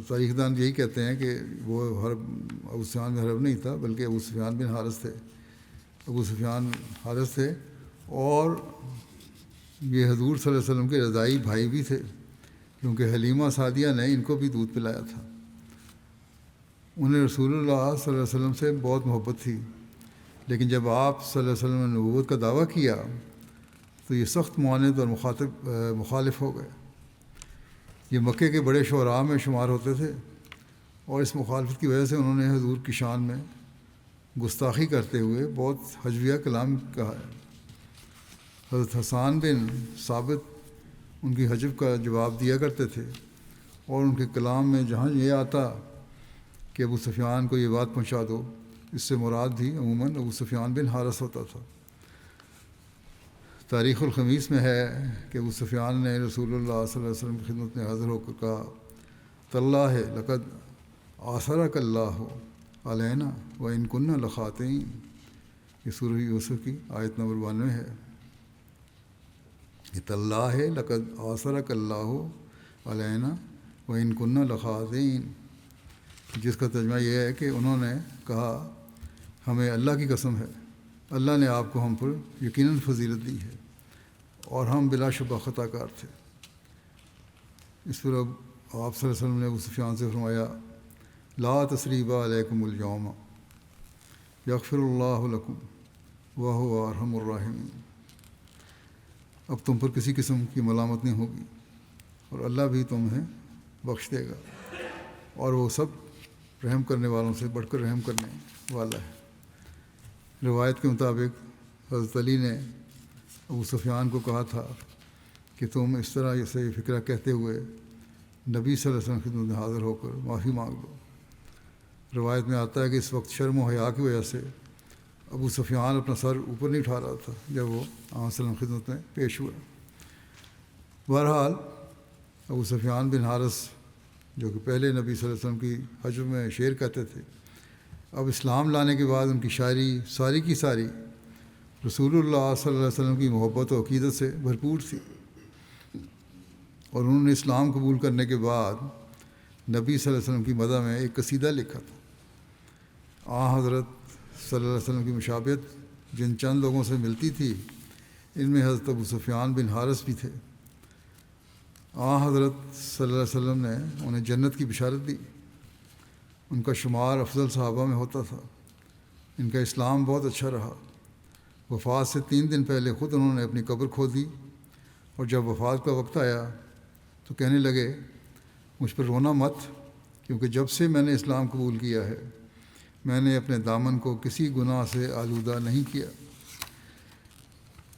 تاریخ دان یہی کہتے ہیں کہ وہ ابو سفیان بن حرب نہیں تھا بلکہ ابو سفیان بن حارث تھے۔ ابو سفیان حارث تھے اور یہ حضور صلی اللہ علیہ وسلم کے رضائی بھائی بھی تھے، کیونکہ حلیمہ سعدیہ نے ان کو بھی دودھ پلایا تھا۔ انہیں رسول اللہ صلی اللہ علیہ وسلم سے بہت محبت تھی، لیکن جب آپ صلی اللہ علیہ وسلم نے نبوت کا دعویٰ کیا تو یہ سخت معاند اور مخالف ہو گئے۔ یہ مکے کے بڑے شعراء میں شمار ہوتے تھے اور اس مخالفت کی وجہ سے انہوں نے حضور کی شان میں گستاخی کرتے ہوئے بہت حجویہ کلام کہا ہے۔ حضرت حسان بن ثابت ان کی حجب کا جواب دیا کرتے تھے، اور ان کے کلام میں جہاں یہ آتا کہ ابو سفیان کو یہ بات پہنچا دو، اس سے مراد بھی عموماً ابو سفیان بن حارث ہوتا تھا۔ تاریخ الخمیس میں ہے کہ ابو سفیان نے رسول اللہ صلی اللہ علیہ وسلم کی خدمت میں حاضر ہو کر کہا تاللہ لقد آثرک اللہ علینا وإن کنا لخاطئین۔ یہ سورہ یوسف کی آیت نمبر 92 ہے کہ تاللہ لقد آثرک اللہ علینا وإن کنا لخاطئین، جس کا ترجمہ یہ ہے کہ انہوں نے کہا ہمیں اللہ کی قسم ہے، اللہ نے آپ کو ہم پر یقیناً فضیلت دی ہے اور ہم بلا شبہ خطا کار تھے۔ اس پر اب آپ صلی اللہ علیہ وسلم نے ابو سفیان سے فرمایا لا تثریب علیکم اليوم یغفر اللہ لکم وہو ارحم الراحمین۔ اب تم پر کسی قسم کی ملامت نہیں ہوگی اور اللہ بھی تمہیں بخش دے گا، اور وہ سب رحم کرنے والوں سے بڑھ کر رحم کرنے والا ہے۔ روایت کے مطابق حضرت علی نے ابو سفیان کو کہا تھا کہ تم اس طرح سے یہ فکرہ کہتے ہوئے نبی صلی اللہ علیہ وسلم کی خدمت میں حاضر ہو کر معافی مانگ لو۔ روایت میں آتا ہے کہ اس وقت شرم و حیا کی وجہ سے ابو سفیان اپنا سر اوپر نہیں اٹھا رہا تھا جب وہ آن وسلم خدمت میں پیش ہوا۔ بہرحال ابو سفیان بن حارث جو کہ پہلے نبی صلی اللہ علیہ وسلم کی حج میں شعر کہتے تھے، اب اسلام لانے کے بعد ان کی شاعری ساری کی ساری رسول اللہ صلی اللہ علیہ وسلم کی محبت و عقیدت سے بھرپور تھی، اور انہوں نے اسلام قبول کرنے کے بعد نبی صلی اللہ علیہ وسلم کی مدح میں ایک قصیدہ لکھا تھا۔ حضرت صلی اللہ علیہ وسلم کی مشابہت جن چند لوگوں سے ملتی تھی، ان میں حضرت ابو سفیان بن حارث بھی تھے۔ حضرت صلی اللہ علیہ وسلم نے انہیں جنت کی بشارت دی۔ ان کا شمار افضل صحابہ میں ہوتا تھا۔ ان کا اسلام بہت اچھا رہا۔ وفات سے 3 دن پہلے خود انہوں نے اپنی قبر کھود دی، اور جب وفات کا وقت آیا تو کہنے لگے، مجھ پر رونا مت، کیونکہ جب سے میں نے اسلام قبول کیا ہے میں نے اپنے دامن کو کسی گناہ سے آلودہ نہیں کیا۔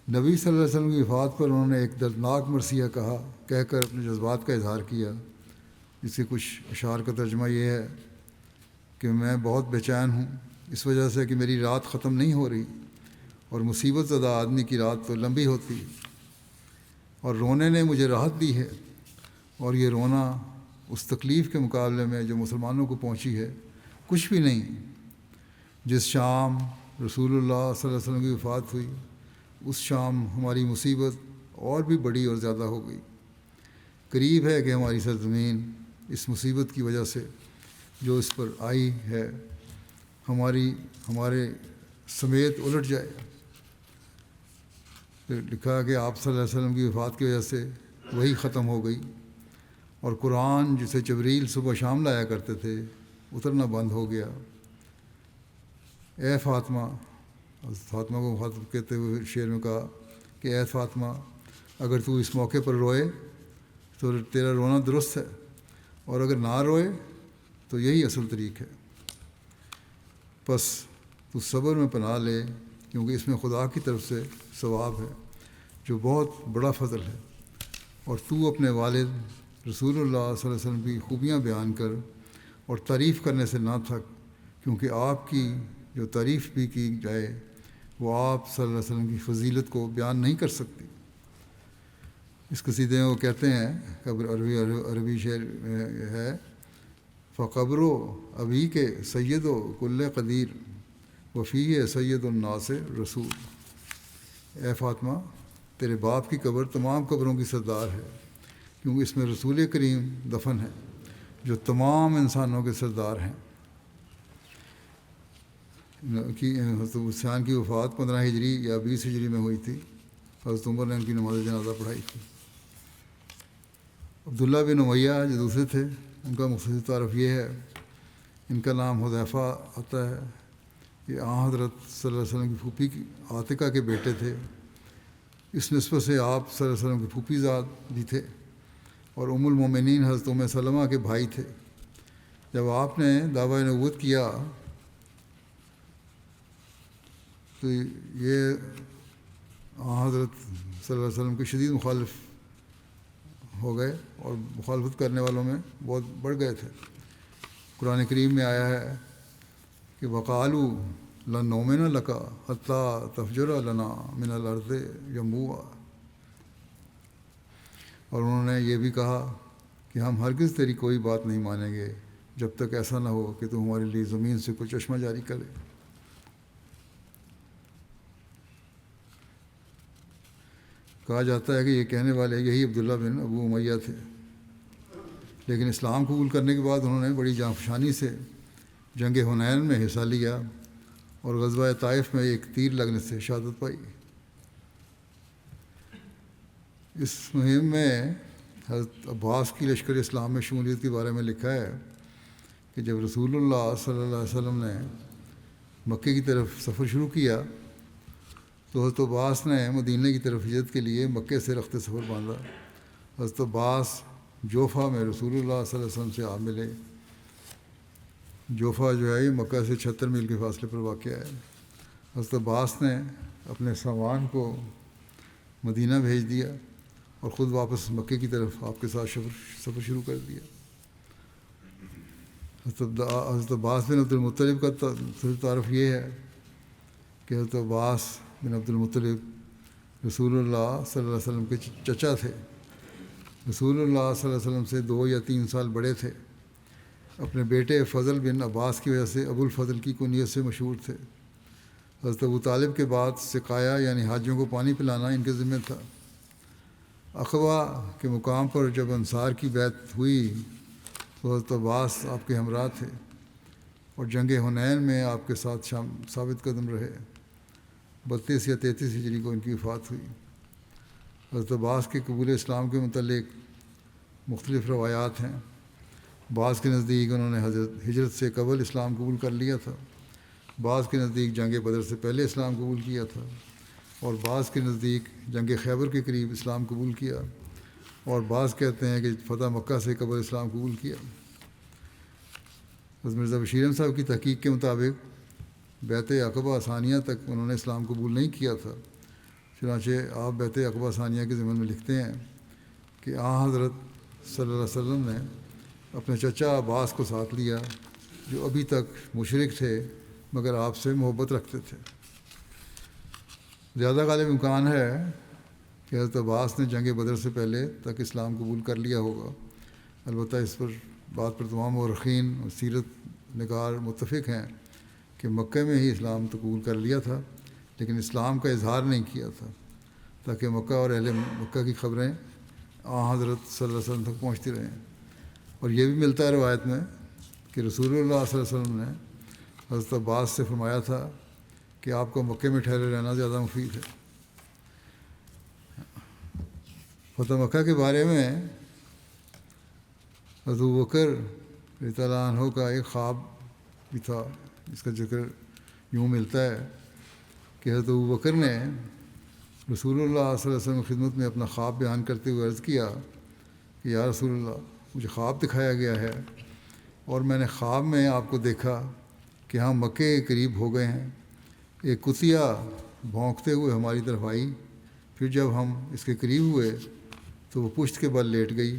نبی صلی اللہ علیہ وسلم کی وفات پر انہوں نے ایک دردناک مرثیہ کہہ کر اپنے جذبات کا اظہار کیا، جس کے کچھ اشعار کا ترجمہ یہ ہے کہ میں بہت بے چین ہوں اس وجہ سے کہ میری رات ختم نہیں ہو رہی، اور مصیبت زدہ آدمی کی رات تو لمبی ہوتی ہے، اور رونے نے مجھے راحت دی ہے، اور یہ رونا اس تکلیف کے مقابلے میں جو مسلمانوں کو پہنچی ہے کچھ بھی نہیں۔ جس شام رسول اللہ صلی اللہ علیہ وسلم کی وفات ہوئی، اس شام ہماری مصیبت اور بھی بڑی اور زیادہ ہو گئی۔ قریب ہے کہ ہماری سرزمین اس مصیبت کی وجہ سے جو اس پر آئی ہے ہمارے سمیت الٹ جائے۔ پھر لکھا کہ آپ صلی اللہ علیہ وسلم کی وفات کی وجہ سے وہی ختم ہو گئی، اور قرآن جسے جبریل صبح شام لایا کرتے تھے اترنا بند ہو گیا۔ اے فاطمہ، فاطمہ کو مخاطب کہتے ہوئے شعر میں کہا کہ اے فاطمہ، اگر تو اس موقع پر روئے تو تیرا رونا درست ہے، اور اگر نہ روئے تو یہی اصل طریق ہے۔ بس تو صبر میں پناہ لے، کیونکہ اس میں خدا کی طرف سے ثواب ہے جو بہت بڑا فضل ہے، اور تو اپنے والد رسول اللہ صلی اللہ علیہ وسلم کی خوبیاں بیان کر اور تعریف کرنے سے نہ تھک، کیونکہ آپ کی جو تعریف بھی کی جائے وہ آپ صلی اللہ علیہ وسلم کی فضیلت کو بیان نہیں کر سکتی۔ اس قصیدے میں وہ کہتے ہیں، عربی شعر ہے، فقبر ابھی کے سید و کل قدیر وفی ہے سید الناس رسول۔ اے فاطمہ، تیرے باپ کی قبر تمام قبروں کی سردار ہے، کیونکہ اس میں رسول کریم دفن ہے جو تمام انسانوں کے سردار ہیں۔ حضرت حسین کی وفات 15 ہجری یا 20 ہجری میں ہوئی تھی۔ حضرت عمر نے ان کی نماز جنازہ پڑھائی تھی۔ عبداللہ بن امیہ جو دوسرے تھے، ان کا مختصر تعارف یہ ہے، ان کا نام حذیفہ آتا ہے۔ یہ حضرت صلی اللہ علیہ وسلم کی پھوپھی کی عاتقہ کے بیٹے تھے۔ اس نسبت سے آپ صلی اللہ علیہ وسلم کے پھوپھی زاد بھی تھے، اور ام المومنین حضرت ام سلمہ کے بھائی تھے۔ جب آپ نے دعویٰ نبوت کیا تو یہ حضرت صلی اللہ علیہ وسلم کے شدید مخالف ہو گئے، اور مخالفت کرنے والوں میں بہت بڑھ گئے تھے۔ قرآن کریم میں آیا ہے کہ وَقَالُوا لَن نُؤْمِنَ لَكَ حَتَّىٰ تَفْجُرَ لَنَا مِنَ الْأَرْضِ يَنبُوعًا، اور انہوں نے یہ بھی کہا کہ ہم ہرگز تیری کوئی بات نہیں مانیں گے جب تک ایسا نہ ہو کہ تو ہمارے لیے زمین سے کوئی چشمہ جاری کرے۔ کہا جاتا ہے کہ یہ کہنے والے یہی عبداللہ بن ابو امیہ تھے، لیکن اسلام قبول کرنے کے بعد انہوں نے بڑی جانفشانی سے جنگ حنین میں حصہ لیا، اور غزوہ طائف میں ایک تیر لگنے سے شہادت پائی۔ اس مہم میں حضرت عباس کی لشکر اسلام میں شمولیت کے بارے میں لکھا ہے کہ جب رسول اللہ صلی اللہ علیہ وسلم نے مکے کی طرف سفر شروع کیا تو حضرت عباس نے مدینہ کی طرف ہجرت کے لیے مکے سے رخت سفر باندھا۔ حضرت عباس جوفہ میں رسول اللہ صلی اللہ علیہ وسلم سے آ ملے۔ جوفہ جو ہے یہ مکہ سے 76 میل کے فاصلے پر واقع ہے۔ حضرت عباس نے اپنے سامان کو مدینہ بھیج دیا اور خود واپس مکے کی طرف آپ کے ساتھ سفر شروع کر دیا۔ حضرت عباس بن عبد المطلب کا تعارف یہ ہے کہ حضرت عباس بن عبد المطلب رسول اللہ صلی اللہ علیہ وسلم کے چچا تھے۔ رسول اللہ صلی اللہ علیہ وسلم سے 2 یا 3 سال بڑے تھے۔ اپنے بیٹے فضل بن عباس کی وجہ سے ابو الفضل کی کنیت سے مشہور تھے۔ حضرت ابو طالب کے بعد سقایا یعنی حاجیوں کو پانی پلانا ان کے ذمہ تھا۔ عقبہ کے مقام پر جب انصار کی بیعت ہوئی تو حضرت عباس آپ کے ہمراہ تھے اور جنگ حنین میں آپ کے ساتھ ثابت قدم رہے۔ 32 یا 33 ہجری کو ان کی وفات ہوئی۔ حضرت عباس کے قبول اسلام کے متعلق مختلف روایات ہیں۔ بعض کے نزدیک انہوں نے ہجرت سے قبل اسلام قبول کر لیا تھا، بعض کے نزدیک جنگ بدر سے پہلے اسلام قبول کیا تھا، اور بعض کے نزدیک جنگ خیبر کے قریب اسلام قبول کیا، اور بعض کہتے ہیں کہ فتح مکہ سے قبل اسلام قبول کیا۔ حضرت مرزا بشیر احمد صاحب کی تحقیق کے مطابق بیعت عقبہ ثانیہ تک انہوں نے اسلام قبول نہیں کیا تھا۔ چنانچہ آپ بیعت عقبہ ثانیہ کے ضمن میں لکھتے ہیں کہ حضرت صلی اللہ علیہ وسلم نے اپنے چچا عباس کو ساتھ لیا جو ابھی تک مشرک تھے مگر آپ سے محبت رکھتے تھے۔ زیادہ غالب امکان ہے کہ حضرت عباس نے جنگ بدر سے پہلے تک اسلام قبول کر لیا ہوگا۔ البتہ اس بات پر تمام مورخین اور سیرت نگار متفق ہیں کہ مکہ میں ہی اسلام تو قبول کر لیا تھا لیکن اسلام کا اظہار نہیں کیا تھا تاکہ مکہ اور اہل مکہ کی خبریں حضرت صلی اللہ علیہ وسلم تک پہنچتی رہیں۔ اور یہ بھی ملتا ہے روایت میں کہ رسول اللہ صلی اللہ علیہ وسلم نے حضرت عباس سے فرمایا تھا کہ آپ کو مکے میں ٹھہرے رہنا زیادہ مفید ہے۔ فتح مکہ کے بارے میں حضرت ابوبکر رضی اللہ عنہ کا ایک خواب بھی تھا، جس کا ذکر یوں ملتا ہے کہ حضرت ابوبکر نے رسول اللہ صلی اللہ علیہ وسلم کی خدمت میں اپنا خواب بیان کرتے ہوئے عرض کیا کہ یا رسول اللہ، مجھے خواب دکھایا گیا ہے اور میں نے خواب میں آپ کو دیکھا کہ ہم مکے کے قریب ہو گئے ہیں۔ ایک کتیا بھونکتے ہوئے ہماری طرف آئی، پھر جب ہم اس کے قریب ہوئے تو وہ پشت کے بل لیٹ گئی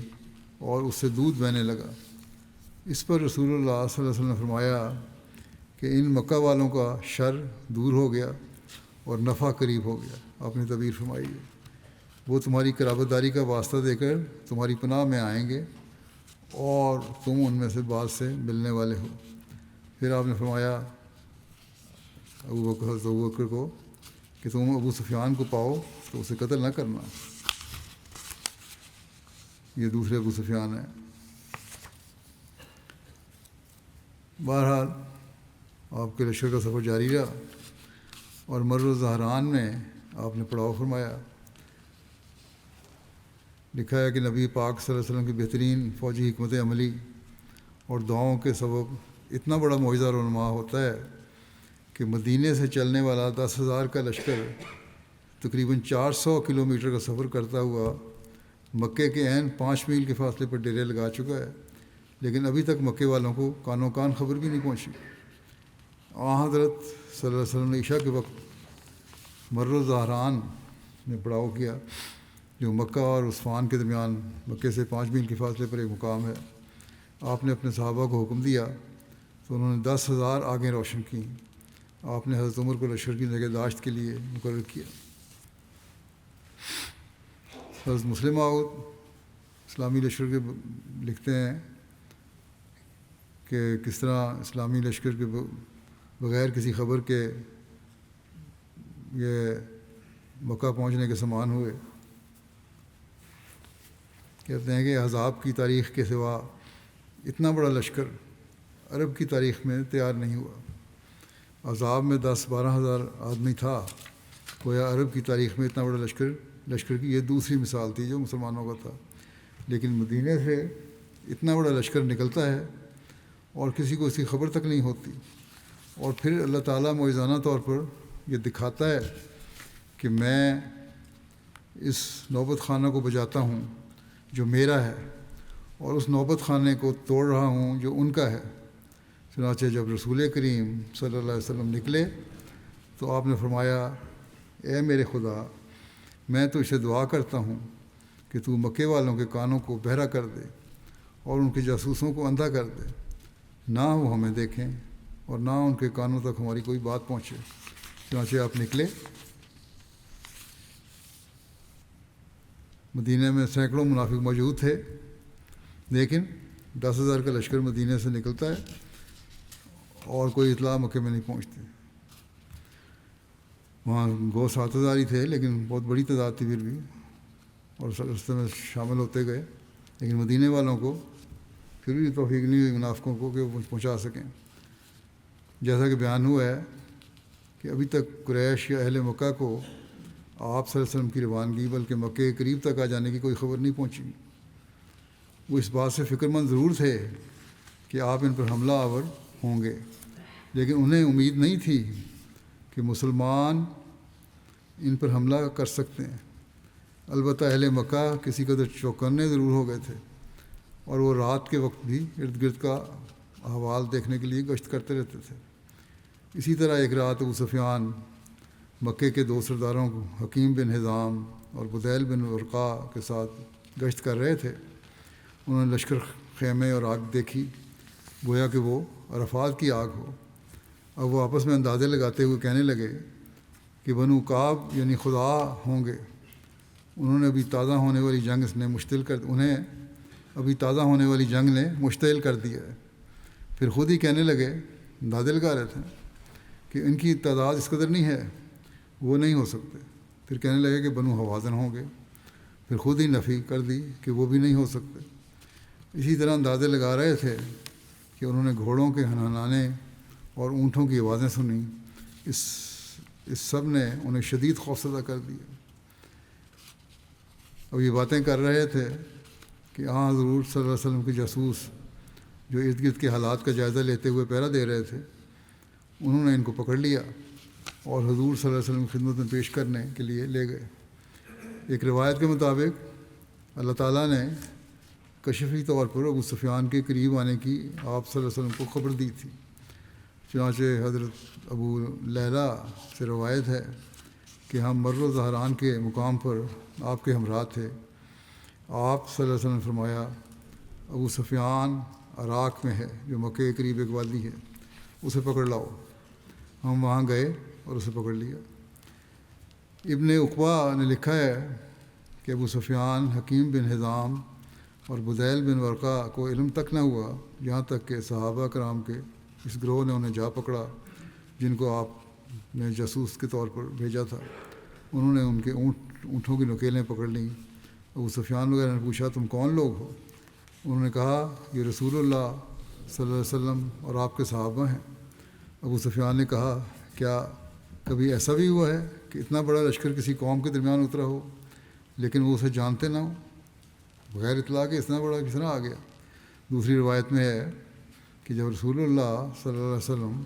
اور اس سے دودھ بہنے لگا۔ اس پر رسول اللہ صلی اللہ علیہ وسلم نے فرمایا کہ ان مکہ والوں کا شر دور ہو گیا اور نفع قریب ہو گیا۔ آپ نے تعبیر فرمائی ہے، وہ تمہاری قرابت داری کا واسطہ دے کر تمہاری پناہ میں آئیں گے اور تم ان میں سے بعض سے ملنے والے ہو۔ پھر آپ نے فرمایا حضرت ابوبکر کو کہ تم ابو سفیان کو پاؤ تو اسے قتل نہ کرنا، یہ دوسرے ابو سفیان ہیں۔ بہرحال آپ کے لشکر کا سفر جاری رہا اور مر زہران میں آپ نے پڑاؤ فرمایا۔ لکھا ہے کہ نبی پاک صلی اللہ علیہ وسلم کی بہترین فوجی حکمت عملی اور دعاؤں کے سبب اتنا بڑا معجزہ رونما ہوتا ہے کہ مدینے سے چلنے والا 10,000 کا لشکر تقریباً 400 کلومیٹر کا سفر کرتا ہوا مکے کے عین 5 میل کے فاصلے پر ڈیرے لگا چکا ہے، لیکن ابھی تک مکے والوں کو کانوں کان خبر بھی نہیں پہنچی۔ حضرت صلی اللہ علیہ وسلم نے عشاء کے وقت مر زہران میں پڑاؤ کیا جو مکہ اور عثفان کے درمیان مکے سے 5 میل کے فاصلے پر ایک مقام ہے۔ آپ نے اپنے صحابہ کو حکم دیا تو انہوں نے 10,000 آگیں روشن کیں۔ آپ نے حضرت عمر کو لشکر کی نگہداشت کے لیے مقرر کیا۔ حضرت مسلم ماؤد اسلامی لشکر کے لکھتے ہیں کہ کس طرح اسلامی لشکر کے بغیر کسی خبر کے یہ مکہ پہنچنے کے سامان ہوئے۔ کہتے ہیں کہ احزاب کی تاریخ کے سوا اتنا بڑا لشکر عرب کی تاریخ میں تیار نہیں ہوا۔ احزاب میں 10-12 ہزار آدمی تھا، گویا عرب کی تاریخ میں اتنا بڑا لشکر کی یہ دوسری مثال تھی جو مسلمانوں کا تھا۔ لیکن مدینے سے اتنا بڑا لشکر نکلتا ہے اور کسی کو اس کی خبر تک نہیں ہوتی، اور پھر اللہ تعالیٰ معجزانہ طور پر یہ دکھاتا ہے کہ میں اس نوبت خانہ کو بجاتا ہوں جو میرا ہے اور اس نوبت خانے کو توڑ رہا ہوں جو ان کا ہے۔ چنانچہ جب رسول کریم صلی اللہ علیہ وسلم نکلے تو آپ نے فرمایا اے میرے خدا، میں تو اسے دعا کرتا ہوں کہ تو مکے والوں کے کانوں کو بہرا کر دے اور ان کے جاسوسوں کو اندھا کر دے، نہ وہ ہمیں دیکھیں اور نہ ان کے کانوں تک ہماری کوئی بات پہنچے۔ چنانچہ آپ نکلے۔ مدینہ میں سینکڑوں منافق موجود تھے، لیکن 10,000 کا لشکر مدینہ سے نکلتا ہے اور کوئی اطلاع مکے میں نہیں پہنچتی۔ وہاں گو 7,000 ہی تھے، لیکن بہت بڑی تعداد تھی پھر بھی، اور رستے میں شامل ہوتے گئے، لیکن مدینے والوں کو پھر بھی توفیق نہیں ہوئی منافقوں کو کہ وہ پہنچا سکیں۔ جیسا کہ بیان ہوا ہے کہ ابھی تک قریش یا اہل مکہ کو آپ صلی اللہ علیہ وسلم کی روانگی بلکہ مکے کے قریب تک آ جانے کی کوئی خبر نہیں پہنچی۔ وہ اس بات سے فکر مند ضرور تھے کہ آپ ان پر حملہ آور ہوں گے، لیکن انہیں امید نہیں تھی کہ مسلمان ان پر حملہ کر سکتے ہیں۔ البتہ اہل مکہ کسی قدر چوکنے ضرور ہو گئے تھے، اور وہ رات کے وقت بھی ارد گرد کا احوال دیکھنے کے لیے گشت کرتے رہتے تھے۔ اسی طرح ایک رات ابو سفیان مکے کے 2 سرداروں کو حکیم بن حزام اور بدیل بن ورقا کے ساتھ گشت کر رہے تھے۔ انہوں نے لشکر خیمے اور آگ دیکھی، گویا کہ وہ عرفات کی آگ ہو۔ اب وہ آپس میں اندازے لگاتے ہوئے کہنے لگے کہ بنو کعب یعنی خدا ہوں گے، انہیں ابھی تازہ ہونے والی جنگ نے مشتعل کر دیا ہے۔ پھر خود ہی کہنے لگے، اندازے لگا رہے تھے کہ ان کی تعداد اس قدر نہیں ہے، وہ نہیں ہو سکتے۔ پھر کہنے لگے کہ بنو حوازن ہوں گے، پھر خود ہی نفی کر دی کہ وہ بھی نہیں ہو سکتے۔ اسی طرح اندازے لگا رہے تھے کہ انہوں نے گھوڑوں کے ہنہنانے اور اونٹوں کی آوازیں سنی، اس سب نے انہیں شدید خوفزدہ کر دیا۔ اب یہ باتیں کر رہے تھے کہ حضور صلی اللہ علیہ وسلم کے جاسوس جو ارد گرد کے حالات کا جائزہ لیتے ہوئے پہرا دے رہے تھے، انہوں نے ان کو پکڑ لیا اور حضور صلی اللہ علیہ وسلم کی خدمت میں پیش کرنے کے لیے لے گئے۔ ایک روایت کے مطابق اللہ تعالیٰ نے کشفی طور پر ابو سفیان کے قریب آنے کی آپ صلی اللہ علیہ وسلم کو خبر دی تھی۔ چنانچہ حضرت ابو لیلہ سے روایت ہے کہ ہم مر و زہران کے مقام پر آپ کے ہمراہ تھے۔ آپ صلی اللہ علیہ وسلم نے فرمایا، ابو سفیان عراق میں ہے، جو مکے کے قریب ایک وادی ہے، اسے پکڑ لاؤ۔ ہم وہاں گئے اور اسے پکڑ لیا۔ ابن عقبہ نے لکھا ہے کہ ابو سفیان حکیم بن حزام اور بدیل بن ورقا کو علم تک نہ ہوا، یہاں تک کہ صحابہ کرام کے اس گروہ نے انہیں جا پکڑا جن کو آپ نے جاسوس کے طور پر بھیجا تھا۔ انہوں نے ان کے اونٹوں کی نکیلیں پکڑ لیں۔ ابو سفیان وغیرہ نے پوچھا، تم کون لوگ ہو؟ انہوں نے کہا، یہ رسول اللہ صلی اللہ علیہ وسلم اور آپ کے صحابہ ہیں۔ ابو سفیان نے کہا، کیا کبھی ایسا بھی ہوا ہے کہ اتنا بڑا لشکر کسی قوم کے درمیان اترا ہو لیکن وہ اسے جانتے نہ ہوں؟ بغیر اطلاع کے اتنا بڑا کس طرح آ گیا؟ دوسری روایت میں ہے کہ جب رسول اللہ صلی اللہ علیہ وسلم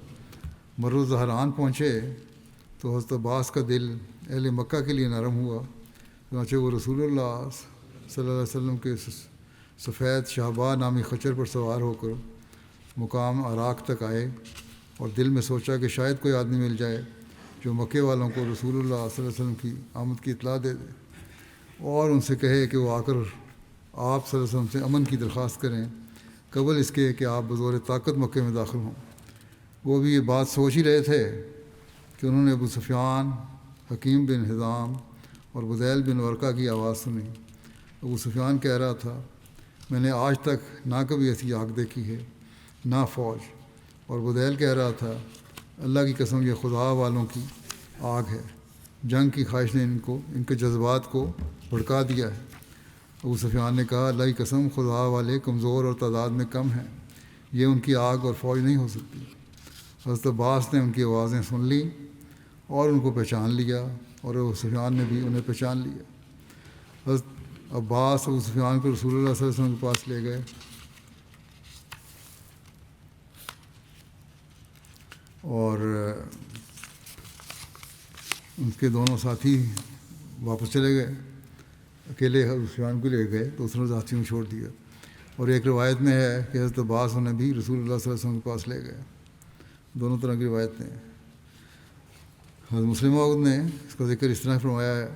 مر و زہران پہنچے تو حضرت عباس کا دل اہل مکہ کے لیے نرم ہوا، چنانچہ وہ رسول اللہ صلی اللہ علیہ وسلم کے سفید شہباء نامی خچر پر سوار ہو کر مقام عراق تک آئے، اور دل میں سوچا کہ شاید کوئی آدمی مل جائے جو مکے والوں کو رسول اللہ صلی اللہ علیہ وسلم کی آمد کی اطلاع دے دے اور ان سے کہے کہ وہ آ کر آپ صلی اللہ علیہ وسلم سے امن کی درخواست کریں قبل اس کے کہ آپ بزور طاقت مکے میں داخل ہوں۔ وہ بھی یہ بات سوچ ہی رہے تھے کہ انہوں نے ابو سفیان، حکیم بن حزام اور بدیل بن ورقا کی آواز سنی۔ ابو سفیان کہہ رہا تھا، میں نے آج تک نہ کبھی ایسی آگ دیکھی ہے نہ فوج، اور بدیل کہہ رہا تھا، اللہ کی قسم یہ خدا والوں کی آگ ہے، جنگ کی خواہش نے ان کے جذبات کو بھڑکا دیا ہے۔ ابو سفیان نے کہا، اللہ کی قسم خدا والے کمزور اور تعداد میں کم ہیں، یہ ان کی آگ اور فوج نہیں ہو سکتی۔ حضرت عباس نے ان کی آوازیں سن لیں اور ان کو پہچان لیا، اور ابو سفیان نے بھی انہیں پہچان لیا۔ حضرت عباس ابو سفیان کو رسول اللہ صلی اللہ علیہ وسلم کے پاس لے گئے اور ان کے دونوں ساتھی واپس چلے گئے، اکیلے ابو سفیان کو لے گئے، دوسروں ساتھیوں کو چھوڑ دیا۔ اور ایک روایت میں ہے کہ حضرت عباس انہیں بھی رسول اللہ صلی اللہ علیہ وسلم کے پاس لے گئے۔ دونوں طرح کی روایتیں ہیں۔ حضرت مسلم موعود نے اس کا ذکر اس طرح فرمایا ہے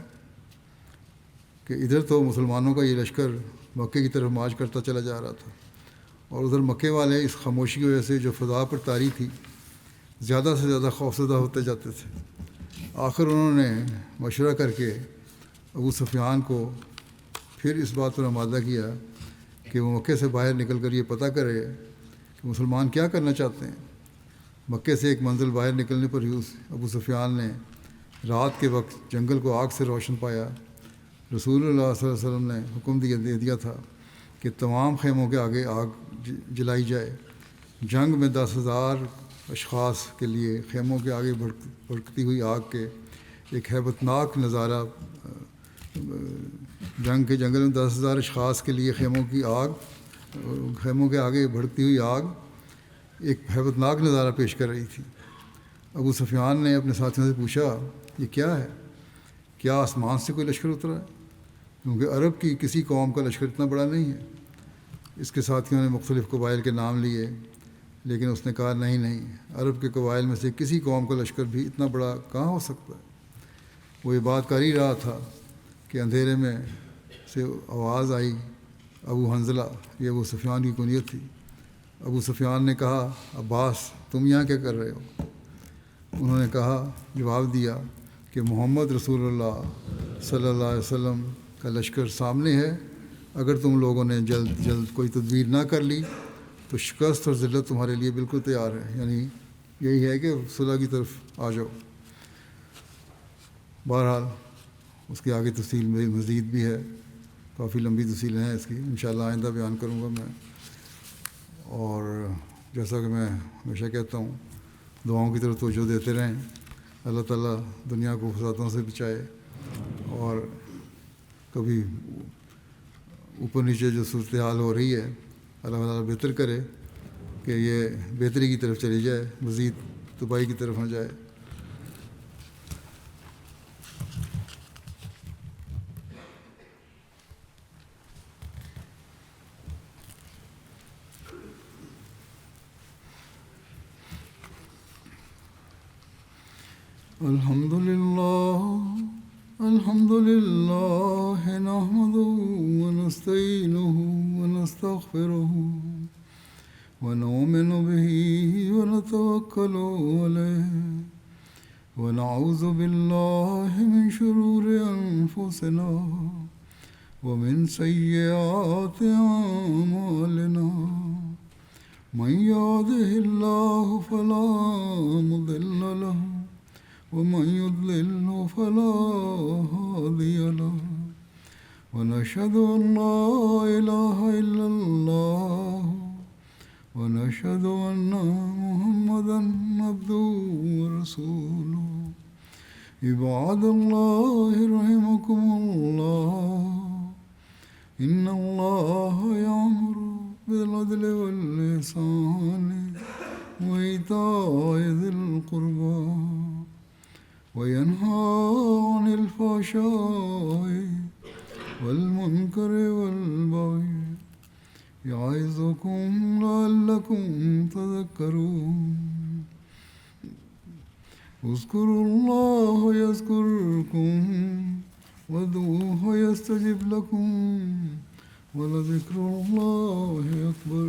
کہ ادھر تو مسلمانوں کا یہ لشکر مکے کی طرف مارچ کرتا چلا جا رہا تھا، اور ادھر مکے والے اس خاموشی کی وجہ سے جو فضا پر طاری تھی زیادہ سے زیادہ خوفزدہ ہوتے جاتے تھے۔ آخر انہوں نے مشورہ کر کے ابو سفیان کو پھر اس بات پر آمادہ کیا کہ وہ مکے سے باہر نکل کر یہ پتہ کرے کہ مسلمان کیا کرنا چاہتے ہیں۔ مکے سے ایک منزل باہر نکلنے پر ہی ابو سفیان نے رات کے وقت جنگل کو آگ سے روشن پایا۔ رسول اللہ صلی اللہ علیہ وسلم نے حکم دے دیا تھا کہ تمام خیموں کے آگے آگ جلائی جائے۔ جنگ میں 10,000 اشخاص کے لیے خیموں کے آگے بھڑکتی ہوئی آگ کے ایک ہیبت ناک نظارہ، جنگل میں 10,000 اشخاص کے لیے خیموں کے آگے بھڑکتی ہوئی آگ ایک ہیبت ناک نظارہ پیش کر رہی تھی۔ ابو سفیان نے اپنے ساتھیوں سے پوچھا، یہ کیا ہے؟ کیا آسمان سے کوئی لشکر اترا ہے؟ کیونکہ عرب کی کسی قوم کا لشکر اتنا بڑا نہیں ہے۔ اس کے ساتھیوں نے مختلف قبائل کے نام لیے، لیکن اس نے کہا نہیں، عرب کے قبائل میں سے کسی قوم کا لشکر بھی اتنا بڑا کہاں ہو سکتا ہے۔ وہ یہ بات کر ہی رہا تھا کہ اندھیرے میں سے آواز آئی، ابو حنظلہ، یہ ابو سفیان کی کنیت تھی۔ ابو سفیان نے کہا، عباس تم یہاں کیا کر رہے ہو؟ انہوں نے جواب دیا کہ محمد رسول اللہ صلی اللہ علیہ وسلم کا لشکر سامنے ہے، اگر تم لوگوں نے جلد کوئی تدبیر نہ کر لی تو شکست اور ذلت تمہارے لیے بالکل تیار ہے، یعنی یہی ہے کہ صلح کی طرف آ جاؤ۔ بہرحال اس کی آگے تفصیل مزید بھی ہے، کافی لمبی تفصیلیں ہیں اس کی، انشاءاللہ آئندہ بیان کروں گا میں۔ اور جیسا کہ میں ہمیشہ کہتا ہوں، دعاؤں کی طرف توجہ دیتے رہیں، اللہ تعالیٰ دنیا کو فسادوں سے بچائے، اور کبھی اوپر نیچے جو صورتحال ہو رہی ہے اللہ تعالیٰ بہتر کرے کہ یہ بہتری کی طرف چلی جائے، مزید تباہی کی طرف نہ جائے۔ الحمد لله نحمده ونستعينه ونستغفره ونؤمن به ونتوكل عليه ونعوذ بالله من شرور أنفسنا ومن سيئات أعمالنا من يهده الله فلا مضل له ومن يضلل فلا هادي له ونشهد أن لا إله إلا الله ونشهد أن محمدا عبده ورسوله عباد الله رحمكم الله إن الله يأمر بالعدل والإحسان وإيتاء ذي القربى وينهى عن الفحشاء والمنكر والبغي يعظكم لعلكم تذكرون اذكروا الله يذكركم وادعوه يستجب لكم ولذكر الله أكبر